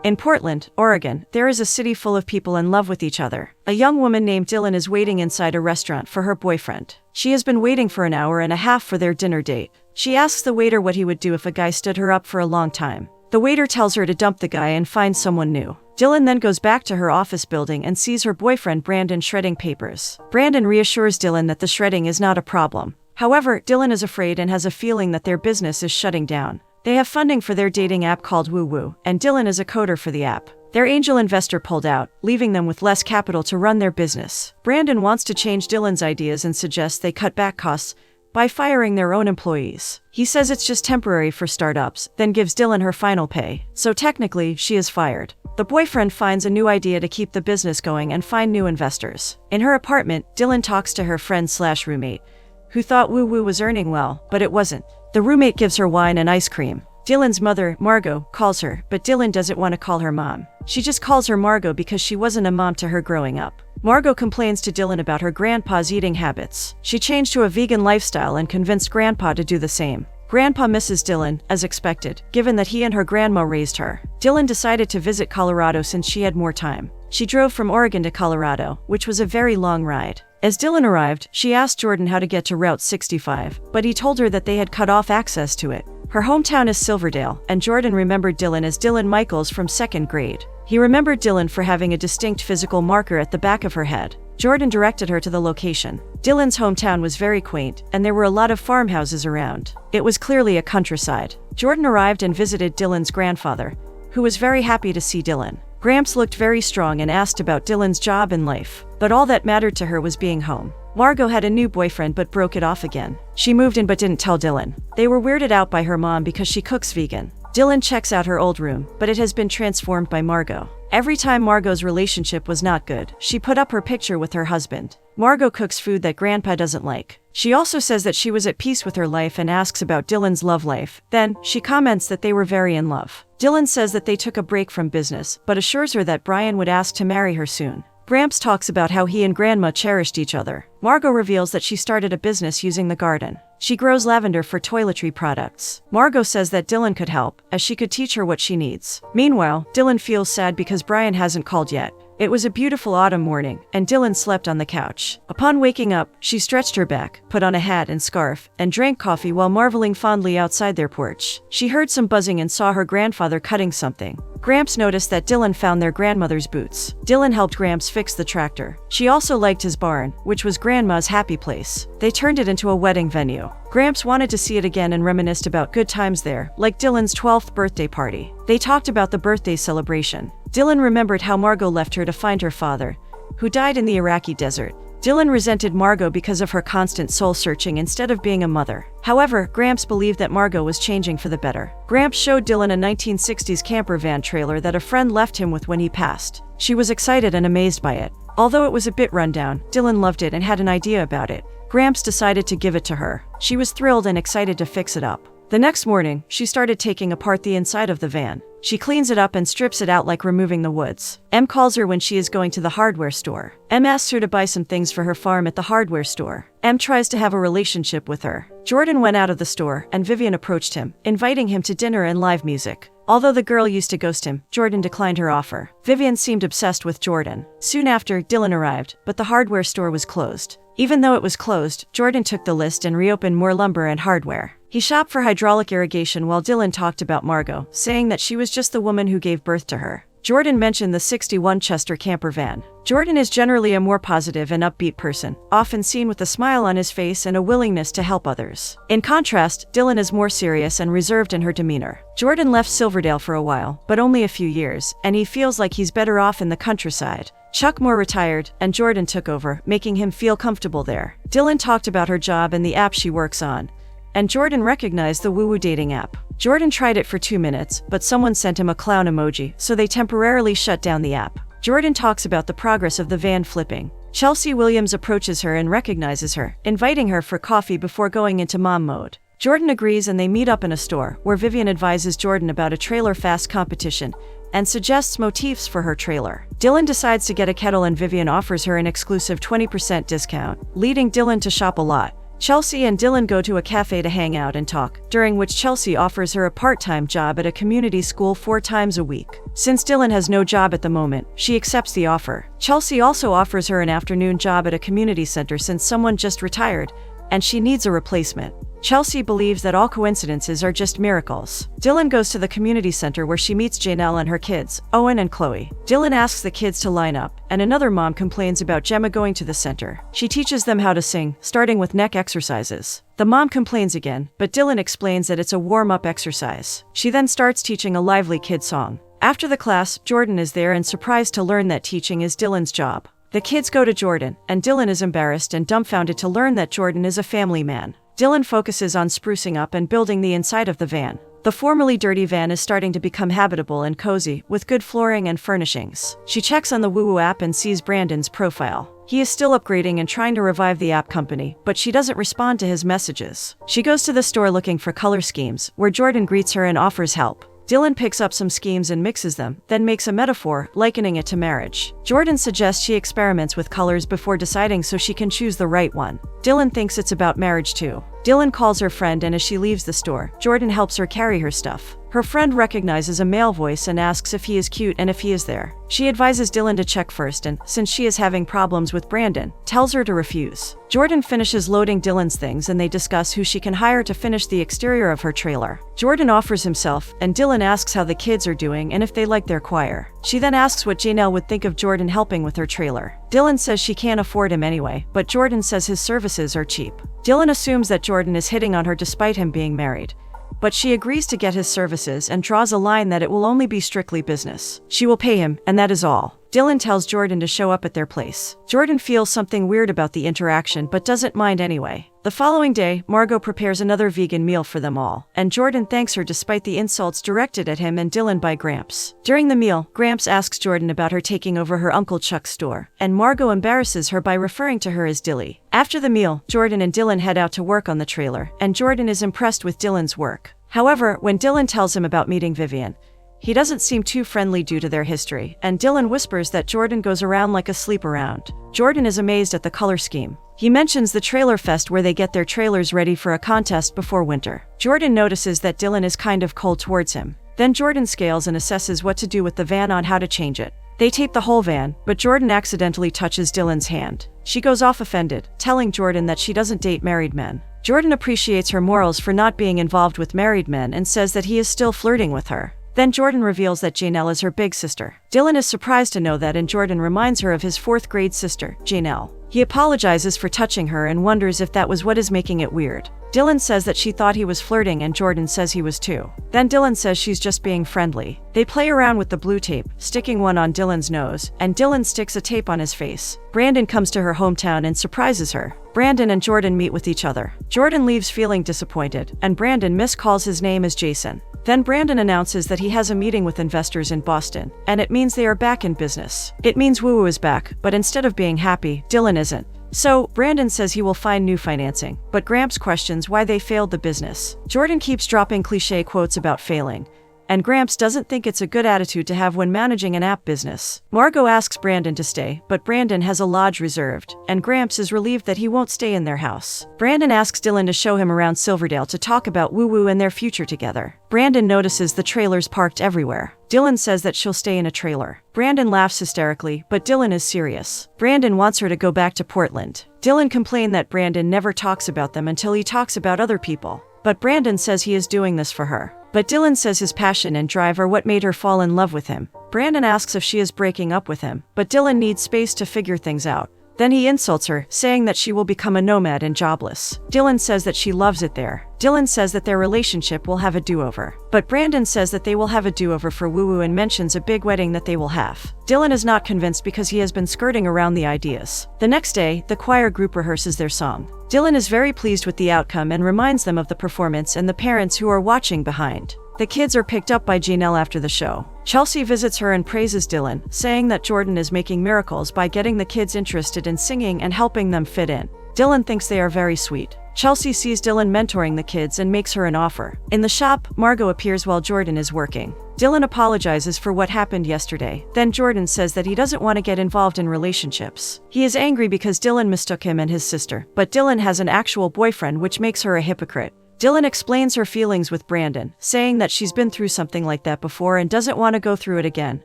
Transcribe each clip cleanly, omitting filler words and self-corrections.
In Portland, Oregon, there is a city full of people in love with each other. A young woman named Dylan is waiting inside a restaurant for her boyfriend. She has been waiting for an hour and a half for their dinner date. She asks the waiter what he would do if a guy stood her up for a long time. The waiter tells her to dump the guy and find someone new. Dylan then goes back to her office building and sees her boyfriend Brandon shredding papers. Brandon reassures Dylan that the shredding is not a problem. However, Dylan is afraid and has a feeling that their business is shutting down. They have funding for their dating app called WooWoo, and Dylan is a coder for the app. Their angel investor pulled out, leaving them with less capital to run their business. Brandon wants to change Dylan's ideas and suggests they cut back costs by firing their own employees. He says it's just temporary for startups, then gives Dylan her final pay. So technically, she is fired. The boyfriend finds a new idea to keep the business going and find new investors. In her apartment, Dylan talks to her friend/roommate, who thought WooWoo was earning well, but it wasn't. The roommate gives her wine and ice cream. Dylan's mother, Margot, calls her, but Dylan doesn't want to call her mom. She just calls her Margot because she wasn't a mom to her growing up. Margot complains to Dylan about her grandpa's eating habits. She changed to a vegan lifestyle and convinced Grandpa to do the same. Grandpa misses Dylan, as expected, given that he and her grandma raised her. Dylan decided to visit Colorado since she had more time. She drove from Oregon to Colorado, which was a very long ride. As Dylan arrived, she asked Jordan how to get to Route 65, but he told her that they had cut off access to it. Her hometown is Silverdale, and Jordan remembered Dylan as Dylan Michaels from 2nd grade. He remembered Dylan for having a distinct physical marker at the back of her head. Jordan directed her to the location. Dylan's hometown was very quaint, and there were a lot of farmhouses around. It was clearly a countryside. Jordan arrived and visited Dylan's grandfather, who was very happy to see Dylan. Gramps looked very strong and asked about Dylan's job and life, but all that mattered to her was being home. Margot had a new boyfriend but broke it off again. She moved in but didn't tell Dylan. They were weirded out by her mom because she cooks vegan. Dylan checks out her old room, but it has been transformed by Margot. Every time Margot's relationship was not good, she put up her picture with her husband. Margot cooks food that Grandpa doesn't like. She also says that she was at peace with her life and asks about Dylan's love life. Then, she comments that they were very in love. Dylan says that they took a break from business, but assures her that Brian would ask to marry her soon. Gramps talks about how he and Grandma cherished each other. Margot reveals that she started a business using the garden. She grows lavender for toiletry products. Margot says that Dylan could help, as she could teach her what she needs. Meanwhile, Dylan feels sad because Brian hasn't called yet. It was a beautiful autumn morning, and Dylan slept on the couch. Upon waking up, she stretched her back, put on a hat and scarf, and drank coffee while marveling fondly outside their porch. She heard some buzzing and saw her grandfather cutting something. Gramps noticed that Dylan found their grandmother's boots. Dylan helped Gramps fix the tractor. She also liked his barn, which was Grandma's happy place. They turned it into a wedding venue. Gramps wanted to see it again and reminisced about good times there, like Dylan's 12th birthday party. They talked about the birthday celebration. Dylan remembered how Margot left her to find her father, who died in the Iraqi desert. Dylan resented Margot because of her constant soul-searching instead of being a mother. However, Gramps believed that Margot was changing for the better. Gramps showed Dylan a 1960s camper van trailer that a friend left him with when he passed. She was excited and amazed by it. Although it was a bit rundown, Dylan loved it and had an idea about it. Gramps decided to give it to her. She was thrilled and excited to fix it up. The next morning, she started taking apart the inside of the van. She cleans it up and strips it out like removing the woods. Em calls her when she is going to the hardware store. Em asks her to buy some things for her farm at the hardware store. Em tries to have a relationship with her. Jordan went out of the store, and Vivian approached him, inviting him to dinner and live music. Although the girl used to ghost him, Jordan declined her offer. Vivian seemed obsessed with Jordan. Soon after, Dylan arrived, but the hardware store was closed. Even though it was closed, Jordan took the list and reopened more lumber and hardware. He shopped for hydraulic irrigation while Dylan talked about Margot, saying that she was just the woman who gave birth to her. Jordan mentioned the 61 Chester camper van. Jordan is generally a more positive and upbeat person, often seen with a smile on his face and a willingness to help others. In contrast, Dylan is more serious and reserved in her demeanor. Jordan left Silverdale for a while, but only a few years, and he feels like he's better off in the countryside. Chuck Moore retired, and Jordan took over, making him feel comfortable there. Dylan talked about her job and the app she works on, and Jordan recognized the WooWoo dating app. Jordan tried it for 2 minutes, but someone sent him a clown emoji, so they temporarily shut down the app. Jordan talks about the progress of the van flipping. Chelsea Williams approaches her and recognizes her, inviting her for coffee before going into mom mode. Jordan agrees and they meet up in a store, where Vivian advises Jordan about a trailer fast competition and suggests motifs for her trailer. Dylan decides to get a kettle and Vivian offers her an exclusive 20% discount, leading Dylan to shop a lot. Chelsea and Dylan go to a cafe to hang out and talk, during which Chelsea offers her a part-time job at a community school 4 times a week. Since Dylan has no job at the moment, she accepts the offer. Chelsea also offers her an afternoon job at a community center since someone just retired, and she needs a replacement. Chelsea believes that all coincidences are just miracles. Dylan goes to the community center where she meets Janelle and her kids, Owen and Chloe. Dylan asks the kids to line up, and another mom complains about Gemma going to the center. She teaches them how to sing, starting with neck exercises. The mom complains again, but Dylan explains that it's a warm-up exercise. She then starts teaching a lively kid song. After the class, Jordan is there and surprised to learn that teaching is Dylan's job. The kids go to Jordan, and Dylan is embarrassed and dumbfounded to learn that Jordan is a family man. Dylan focuses on sprucing up and building the inside of the van. The formerly dirty van is starting to become habitable and cozy, with good flooring and furnishings. She checks on the WooWoo app and sees Brandon's profile. He is still upgrading and trying to revive the app company, but she doesn't respond to his messages. She goes to the store looking for color schemes, where Jordan greets her and offers help. Dylan picks up some schemes and mixes them, then makes a metaphor, likening it to marriage. Jordan suggests she experiments with colors before deciding so she can choose the right one. Dylan thinks it's about marriage too. Dylan calls her friend, and as she leaves the store, Jordan helps her carry her stuff. Her friend recognizes a male voice and asks if he is cute and if he is there. She advises Dylan to check first and, since she is having problems with Brandon, tells her to refuse. Jordan finishes loading Dylan's things and they discuss who she can hire to finish the exterior of her trailer. Jordan offers himself, and Dylan asks how the kids are doing and if they like their choir. She then asks what Janelle would think of Jordan helping with her trailer. Dylan says she can't afford him anyway, but Jordan says his services are cheap. Dylan assumes that Jordan is hitting on her despite him being married, but she agrees to get his services and draws a line that it will only be strictly business. She will pay him, and that is all. Dylan tells Jordan to show up at their place. Jordan feels something weird about the interaction but doesn't mind anyway. The following day, Margot prepares another vegan meal for them all, and Jordan thanks her despite the insults directed at him and Dylan by Gramps. During the meal, Gramps asks Jordan about her taking over her Uncle Chuck's store, and Margot embarrasses her by referring to her as Dilly. After the meal, Jordan and Dylan head out to work on the trailer, and Jordan is impressed with Dylan's work. However, when Dylan tells him about meeting Vivian, he doesn't seem too friendly due to their history, and Dylan whispers that Jordan goes around like a sleep around. Jordan is amazed at the color scheme. He mentions the trailer fest where they get their trailers ready for a contest before winter. Jordan notices that Dylan is kind of cold towards him. Then Jordan scales and assesses what to do with the van on how to change it. They tape the whole van, but Jordan accidentally touches Dylan's hand. She goes off offended, telling Jordan that she doesn't date married men. Jordan appreciates her morals for not being involved with married men and says that he is still flirting with her. Then Jordan reveals that Janelle is her big sister. Dylan is surprised to know that, and Jordan reminds her of his 4th grade sister, Janelle. He apologizes for touching her and wonders if that was what is making it weird. Dylan says that she thought he was flirting and Jordan says he was too. Then Dylan says she's just being friendly. They play around with the blue tape, sticking one on Dylan's nose, and Dylan sticks a tape on his face. Brandon comes to her hometown and surprises her. Brandon and Jordan meet with each other. Jordan leaves feeling disappointed, and Brandon miscalls his name as Jason. Then Brandon announces that he has a meeting with investors in Boston, and it means they are back in business. It means WooWoo is back, but instead of being happy, Dylan isn't. So, Brandon says he will find new financing, but Gramps questions why they failed the business. Jordan keeps dropping cliché quotes about failing, and Gramps doesn't think it's a good attitude to have when managing an app business. Margot asks Brandon to stay, but Brandon has a lodge reserved, and Gramps is relieved that he won't stay in their house. Brandon asks Dylan to show him around Silverdale to talk about WooWoo and their future together. Brandon notices the trailers parked everywhere. Dylan says that she'll stay in a trailer. Brandon laughs hysterically, but Dylan is serious. Brandon wants her to go back to Portland. Dylan complained that Brandon never talks about them until he talks about other people, but Brandon says he is doing this for her. But Dylan says his passion and drive are what made her fall in love with him. Brandon asks if she is breaking up with him, but Dylan needs space to figure things out. Then he insults her, saying that she will become a nomad and jobless. Dylan says that she loves it there. Dylan says that their relationship will have a do-over. But Brandon says that they will have a do-over for WooWoo and mentions a big wedding that they will have. Dylan is not convinced because he has been skirting around the ideas. The next day, the choir group rehearses their song. Dylan is very pleased with the outcome and reminds them of the performance and the parents who are watching behind. The kids are picked up by Janelle after the show. Chelsea visits her and praises Dylan, saying that Jordan is making miracles by getting the kids interested in singing and helping them fit in. Dylan thinks they are very sweet. Chelsea sees Dylan mentoring the kids and makes her an offer. In the shop, Margot appears while Jordan is working. Dylan apologizes for what happened yesterday. Then Jordan says that he doesn't want to get involved in relationships. He is angry because Dylan mistook him and his sister, but Dylan has an actual boyfriend, which makes her a hypocrite. Dylan explains her feelings with Brandon, saying that she's been through something like that before and doesn't want to go through it again,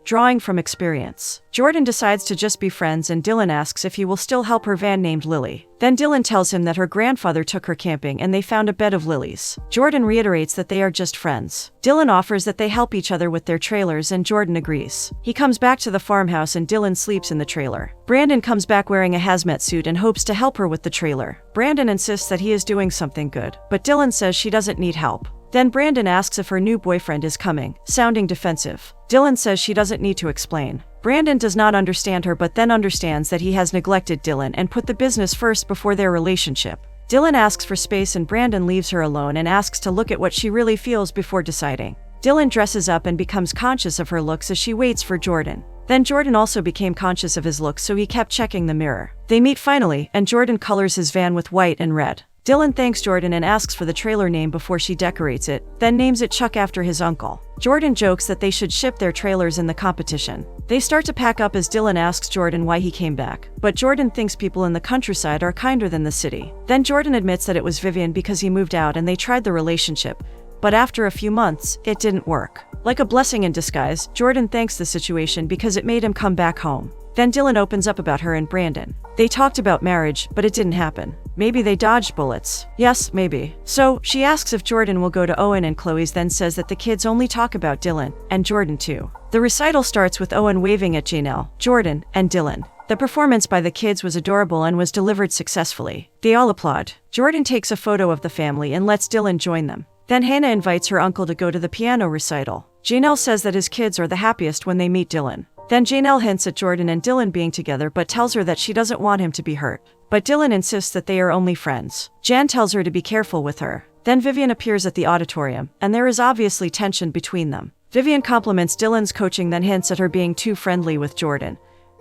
drawing from experience. Jordan decides to just be friends, and Dylan asks if he will still help her van named Lily. Then Dylan tells him that her grandfather took her camping and they found a bed of lilies. Jordan reiterates that they are just friends. Dylan offers that they help each other with their trailers, and Jordan agrees. He comes back to the farmhouse and Dylan sleeps in the trailer. Brandon comes back wearing a hazmat suit and hopes to help her with the trailer. Brandon insists that he is doing something good, but Dylan says she doesn't need help. Then Brandon asks if her new boyfriend is coming, sounding defensive. Dylan says she doesn't need to explain. Brandon does not understand her, but then understands that he has neglected Dylan and put the business first before their relationship. Dylan asks for space and Brandon leaves her alone and asks to look at what she really feels before deciding. Dylan dresses up and becomes conscious of her looks as she waits for Jordan. Then Jordan also became conscious of his looks, so he kept checking the mirror. They meet finally, and Jordan colors his van with white and red. Dylan thanks Jordan and asks for the trailer name before she decorates it, then names it Chuck after his uncle. Jordan jokes that they should ship their trailers in the competition. They start to pack up as Dylan asks Jordan why he came back, but Jordan thinks people in the countryside are kinder than the city. Then Jordan admits that it was Vivian because he moved out and they tried the relationship, but after a few months, it didn't work. Like a blessing in disguise, Jordan thanks the situation because it made him come back home. Then Dylan opens up about her and Brandon. They talked about marriage, but it didn't happen. Maybe they dodged bullets. Yes, maybe. So, she asks if Jordan will go to Owen and Chloe's, then says that the kids only talk about Dylan, and Jordan too. The recital starts with Owen waving at Janelle, Jordan, and Dylan. The performance by the kids was adorable and was delivered successfully. They all applaud. Jordan takes a photo of the family and lets Dylan join them. Then Hannah invites her uncle to go to the piano recital. Janelle says that his kids are the happiest when they meet Dylan. Then Janelle hints at Jordan and Dylan being together but tells her that she doesn't want him to be hurt. But Dylan insists that they are only friends. Jan tells her to be careful with her. Then Vivian appears at the auditorium, and there is obviously tension between them. Vivian compliments Dylan's coaching, then hints at her being too friendly with Jordan.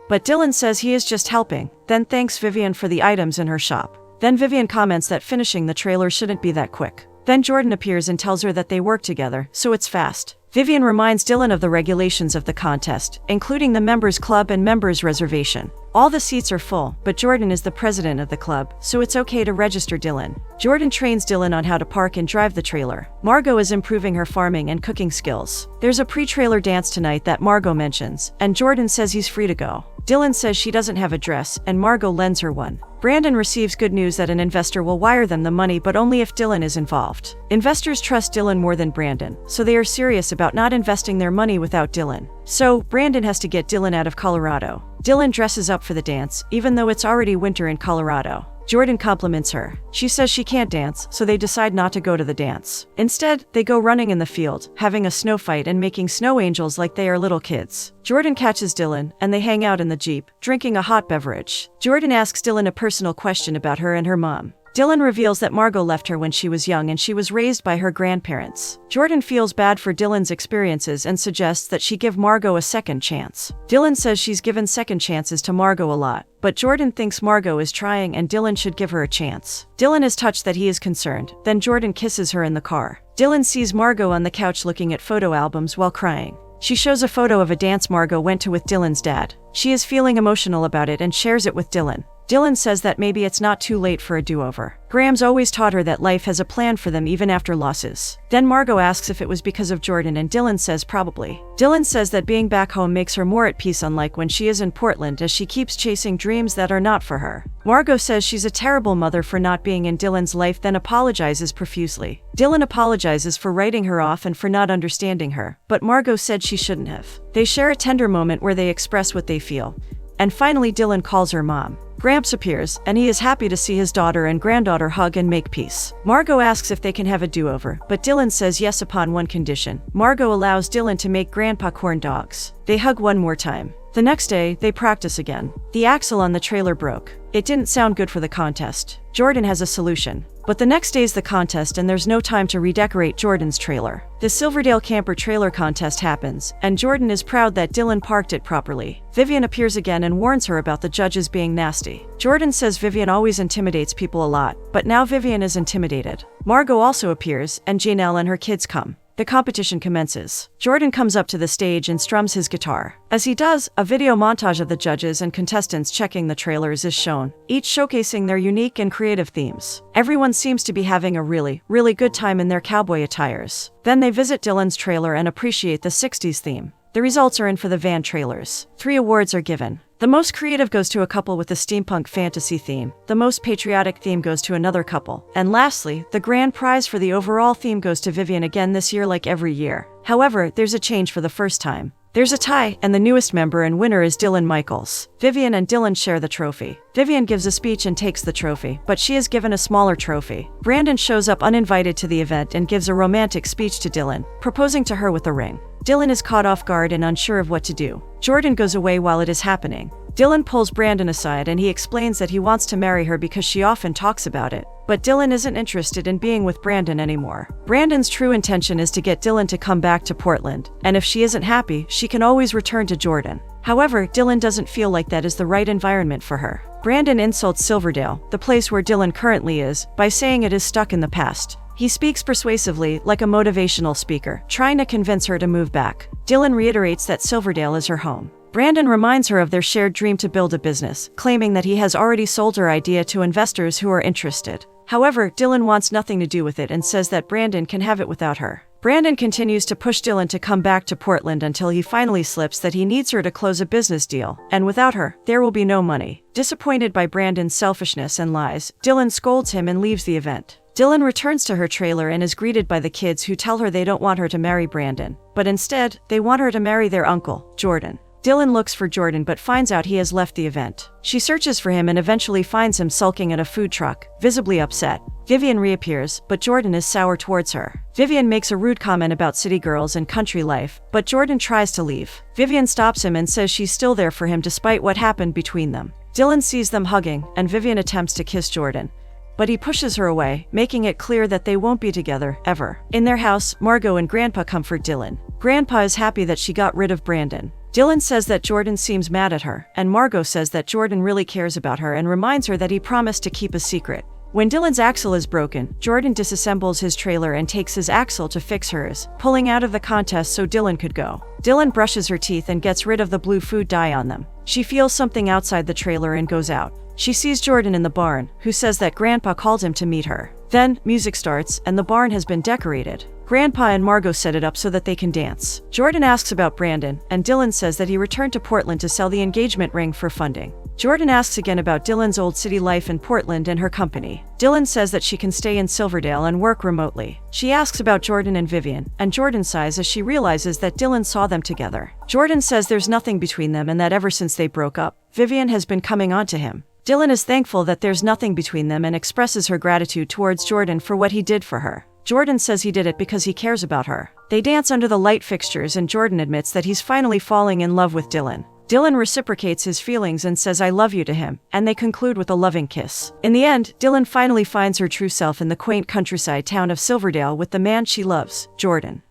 But Dylan says he is just helping, then thanks Vivian for the items in her shop. Then Vivian comments that finishing the trailer shouldn't be that quick. Then Jordan appears and tells her that they work together, so it's fast. Vivian reminds Dylan of the regulations of the contest, including the members club and members reservation. All the seats are full, but Jordan is the president of the club, so it's okay to register Dylan. Jordan trains Dylan on how to park and drive the trailer. Margot is improving her farming and cooking skills. There's a pre-trailer dance tonight that Margot mentions, and Jordan says he's free to go. Dylan says she doesn't have a dress, and Margot lends her one. Brandon receives good news that an investor will wire them the money, but only if Dylan is involved. Investors trust Dylan more than Brandon, so they are serious about not investing their money without Dylan. So, Brandon has to get Dylan out of Colorado. Dylan dresses up for the dance, even though it's already winter in Colorado. Jordan compliments her. She says she can't dance, so they decide not to go to the dance. Instead, they go running in the field, having a snow fight and making snow angels like they are little kids. Jordan catches Dylan, and they hang out in the Jeep, drinking a hot beverage. Jordan asks Dylan a personal question about her and her mom. Dylan reveals that Margot left her when she was young and she was raised by her grandparents. Jordan feels bad for Dylan's experiences and suggests that she give Margot a second chance. Dylan says she's given second chances to Margot a lot, but Jordan thinks Margot is trying and Dylan should give her a chance. Dylan is touched that he is concerned, then Jordan kisses her in the car. Dylan sees Margot on the couch looking at photo albums while crying. She shows a photo of a dance Margot went to with Dylan's dad. She is feeling emotional about it and shares it with Dylan. Dylan says that maybe it's not too late for a do-over. Graham's always taught her that life has a plan for them even after losses. Then Margot asks if it was because of Jordan and Dylan says probably. Dylan says that being back home makes her more at peace, unlike when she is in Portland, as she keeps chasing dreams that are not for her. Margot says she's a terrible mother for not being in Dylan's life, then apologizes profusely. Dylan apologizes for writing her off and for not understanding her, but Margot said she shouldn't have. They share a tender moment where they express what they feel. And finally Dylan calls her mom. Gramps appears, and he is happy to see his daughter and granddaughter hug and make peace. Margot asks if they can have a do-over, but Dylan says yes upon one condition. Margot allows Dylan to make Grandpa corn dogs. They hug one more time. The next day, they practice again. The axle on the trailer broke. It didn't sound good for the contest. Jordan has a solution. But the next day's the contest and there's no time to redecorate Jordan's trailer. The Silverdale Camper Trailer Contest happens, and Jordan is proud that Dylan parked it properly. Vivian appears again and warns her about the judges being nasty. Jordan says Vivian always intimidates people a lot, but now Vivian is intimidated. Margot also appears, and Janelle and her kids come. The competition commences. Jordan comes up to the stage and strums his guitar. As he does, a video montage of the judges and contestants checking the trailers is shown, each showcasing their unique and creative themes. Everyone seems to be having a really good time in their cowboy attires. Then they visit Dylan's trailer and appreciate the 60s theme. The results are in for the van trailers. 3 awards are given. The most creative goes to a couple with the steampunk fantasy theme. The most patriotic theme goes to another couple. And lastly, the grand prize for the overall theme goes to Vivian again this year like every year. However, there's a change for the first time. There's a tie, and the newest member and winner is Dylan Michaels. Vivian and Dylan share the trophy. Vivian gives a speech and takes the trophy, but she is given a smaller trophy. Brandon shows up uninvited to the event and gives a romantic speech to Dylan, proposing to her with a ring. Dylan is caught off guard and unsure of what to do. Jordan goes away while it is happening. Dylan pulls Brandon aside and he explains that he wants to marry her because she often talks about it. But Dylan isn't interested in being with Brandon anymore. Brandon's true intention is to get Dylan to come back to Portland, and if she isn't happy, she can always return to Jordan. However, Dylan doesn't feel like that is the right environment for her. Brandon insults Silverdale, the place where Dylan currently is, by saying it is stuck in the past. He speaks persuasively, like a motivational speaker, trying to convince her to move back. Dylan reiterates that Silverdale is her home. Brandon reminds her of their shared dream to build a business, claiming that he has already sold her idea to investors who are interested. However, Dylan wants nothing to do with it and says that Brandon can have it without her. Brandon continues to push Dylan to come back to Portland until he finally slips that he needs her to close a business deal, and without her, there will be no money. Disappointed by Brandon's selfishness and lies, Dylan scolds him and leaves the event. Dylan returns to her trailer and is greeted by the kids who tell her they don't want her to marry Brandon, but instead, they want her to marry their uncle, Jordan. Dylan looks for Jordan but finds out he has left the event. She searches for him and eventually finds him sulking at a food truck, visibly upset. Vivian reappears, but Jordan is sour towards her. Vivian makes a rude comment about city girls and country life, but Jordan tries to leave. Vivian stops him and says she's still there for him despite what happened between them. Dylan sees them hugging, and Vivian attempts to kiss Jordan, but he pushes her away, making it clear that they won't be together, ever. In their house, Margot and Grandpa comfort Dylan. Grandpa is happy that she got rid of Brandon. Dylan says that Jordan seems mad at her, and Margot says that Jordan really cares about her and reminds her that he promised to keep a secret. When Dylan's axle is broken, Jordan disassembles his trailer and takes his axle to fix hers, pulling out of the contest so Dylan could go. Dylan brushes her teeth and gets rid of the blue food dye on them. She feels something outside the trailer and goes out. She sees Jordan in the barn, who says that Grandpa called him to meet her. Then, music starts, and the barn has been decorated. Grandpa and Margot set it up so that they can dance. Jordan asks about Brandon, and Dylan says that he returned to Portland to sell the engagement ring for funding. Jordan asks again about Dylan's old city life in Portland and her company. Dylan says that she can stay in Silverdale and work remotely. She asks about Jordan and Vivian, and Jordan sighs as she realizes that Dylan saw them together. Jordan says there's nothing between them and that ever since they broke up, Vivian has been coming on to him. Dylan is thankful that there's nothing between them and expresses her gratitude towards Jordan for what he did for her. Jordan says he did it because he cares about her. They dance under the light fixtures and Jordan admits that he's finally falling in love with Dylan. Dylan reciprocates his feelings and says I love you to him, and they conclude with a loving kiss. In the end, Dylan finally finds her true self in the quaint countryside town of Silverdale with the man she loves, Jordan.